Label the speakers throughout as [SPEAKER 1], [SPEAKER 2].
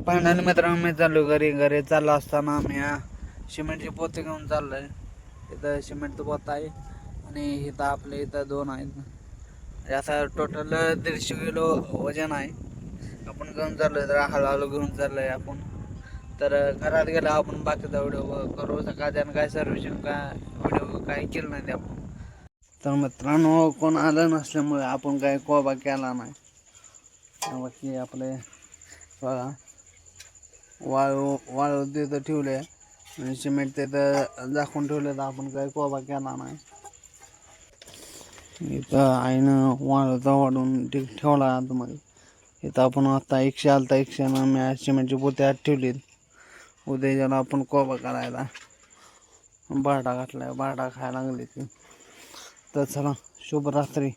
[SPEAKER 1] Finally मित्रांनो मी चाललो घरी चाललो असताना आम्ही सिमेंटचे पोते घेऊन चाललोय. इथं सिमेंटचं पोत आहे आणि इथं आपल्या इथं 2 आहेत. असं टोटल 150 किलो वजन आहे. आपण घेऊन चाललोय तर हळूहळू घेऊन चाललोय आपण. तर घरात गेला आपण बाकीचा व्हिडिओ करू. सकाळच्यानं काय सर्व्हिसिंग काय व्हिडिओ काय केलं नाही आपण. तर मित्रांनो कोण आलं नसल्यामुळे आपण काय कोबा केला नाही. बाकी आपले बघा वाळू तिथं ठेवले आणि सिमेंट तिथं झाकून ठेवले तर आपण काही कोबा केला नाही. इथं आईनं वाळूचा वाढून ठेवला आतमध्ये. इथं आपण आता 100 आलता 100 मी सिमेंटची पोते आत ठेवलीत. उद्या ज्याला आपण कोबा करायला बारडा घातलाय, बारडा खायला लागले ते. तर चला शुभरात्री.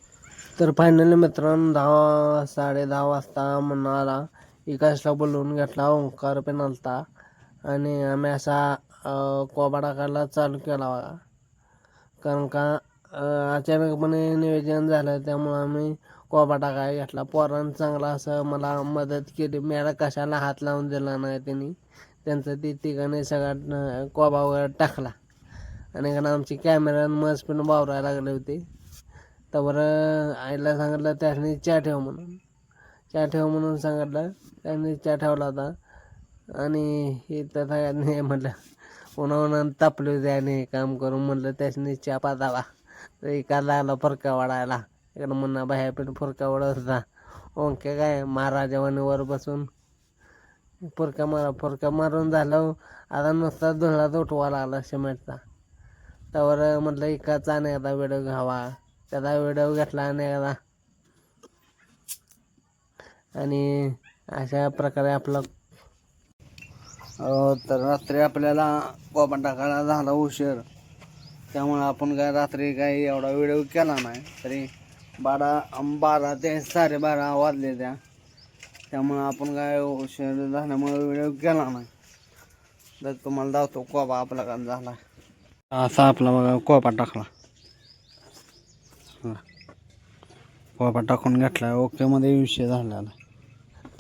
[SPEAKER 1] तर फायनली मित्रांनो 10 10:30 वाजता म्हणाला इकासला बोलवून घेतला. ओंकार पण आलता आणि आम्ही असा कोबा टाकायला चालू केला बघा. कारण का अचानकपणे नियोजन झालं त्यामुळं आम्ही कोबा टाकायला घेतला. पोरांनी चांगला असं मला मदत केली. मला कशाला हात लावून दिला नाही त्यांनी. त्यांचं ती तिघांनी सगळा कोबा वगैरे टाकला आणि कारण आमची कॅमेरान मज पण वावरायला लागले होते. तर आईला सांगितलं त्याने चहा ठेव म्हणून. चहा ठेव म्हणून सांगितलं त्यांनी चहा ठेवला होता आणि इथं सगळ्यांनी म्हटलं उन्हा तापले होते आणि हे काम करून म्हटलं त्याने चहा पाजावा. तर एका लागला फरका वाढायला. इकडं म्हणणं बाहेर पण फरका वाढत होता. ओंके काय महाराजावानी वर बसून फरका मारून झालं. आता नुसता धुळा उठवा लागला सिमेंटचा. त्यावर म्हटलं एकाचा आणि एकदा व्हिडिओ घ्यावा. त्याचा व्हिडिओ घेतला आणि एकदा आणि अशा प्रकारे आपलं तर रात्री आपल्याला कोबा टाकायला झाला उशीर. त्यामुळे आपण काय रात्री काही एवढा व्हिडिओ केला नाही. तरी 12 ते 12:30 वाजले त्यामुळं आपण काय उशीर झाल्यामुळे व्हिडिओ केला नाही. तर तुम्हाला दाखवतो कोबा आपला का झाला. असा आपला बघा कोबा टाकला. कोबा टाकून घेतला. ओके मध्ये विषय झालेला.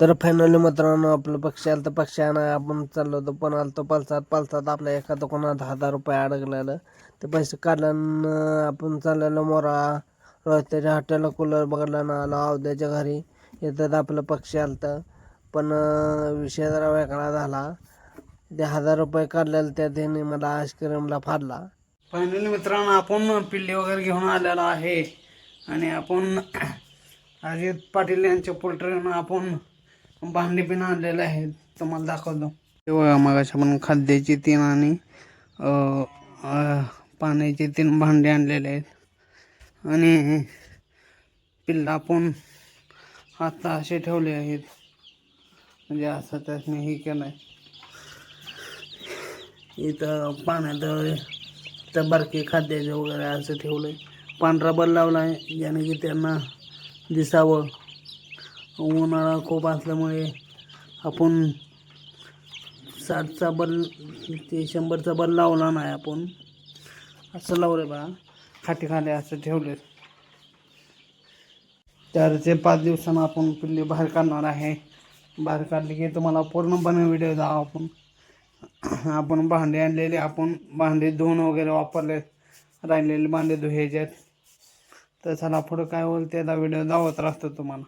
[SPEAKER 1] तर फायनली मित्रांनो आपलं पक्षी आलं तर पक्षानं आपण चाललो होतो पण आलतो पलसात आपल्या एका दुकानात 1000 रुपये अडकलेलं. ते पैसे काढल्यानं आपण चाललेलो मोरा रस्त्याच्या हॉटेलला कूलर बघायला ना आलो अवध्याच्या घरी. येतात आपलं पक्षी आलं पण विषय जरा वेगळा झाला. ते 1000 रुपये काढलेलं त्या त्याने मला आईस्क्रीमला फाडला. फायनली मित्रांनो आपण पिल्ली वगैरे घेऊन आलेला आहे आणि आपण अजित पाटील यांच्या पोल्ट्रीनं आपण भांडी पण आणलेले आहेत. तुम्हाला दाखवतो. तेव्हा मग आपण खाद्याची 3 आणि पाण्याची 3 भांडी आणलेले आहेत आणि पिल्ला आपण आता असे ठेवले आहेत. म्हणजे असं त्याने हे केलं आहे. इथं पाण्यात तर बारकी खाद्याचे वगैरे असं ठेवलं आहे. पांढरा बल्ब लावला आहे ज्याने की त्यांना दिसावं. उन्हाळा खूप असल्यामुळे आपण 60चा बल्ब ते 100चा बल्ब लावला नाही. आपण असं लावलं बा खाली असं ठेवले. तर ते 5 दिवसांना आपण पिल्ली बाहेर काढणार आहे. बाहेर काढली की तुम्हाला पूर्णपणे व्हिडिओ दाखवू आपण. आपण भांडे आणलेले, आपण भांडे धुवून वगैरे वापरले, राहिलेले भांडे धुवायचे आहेत. तर चला पुढं काय होईल त्याचा व्हिडिओ दाखवत राहतो तुम्हाला.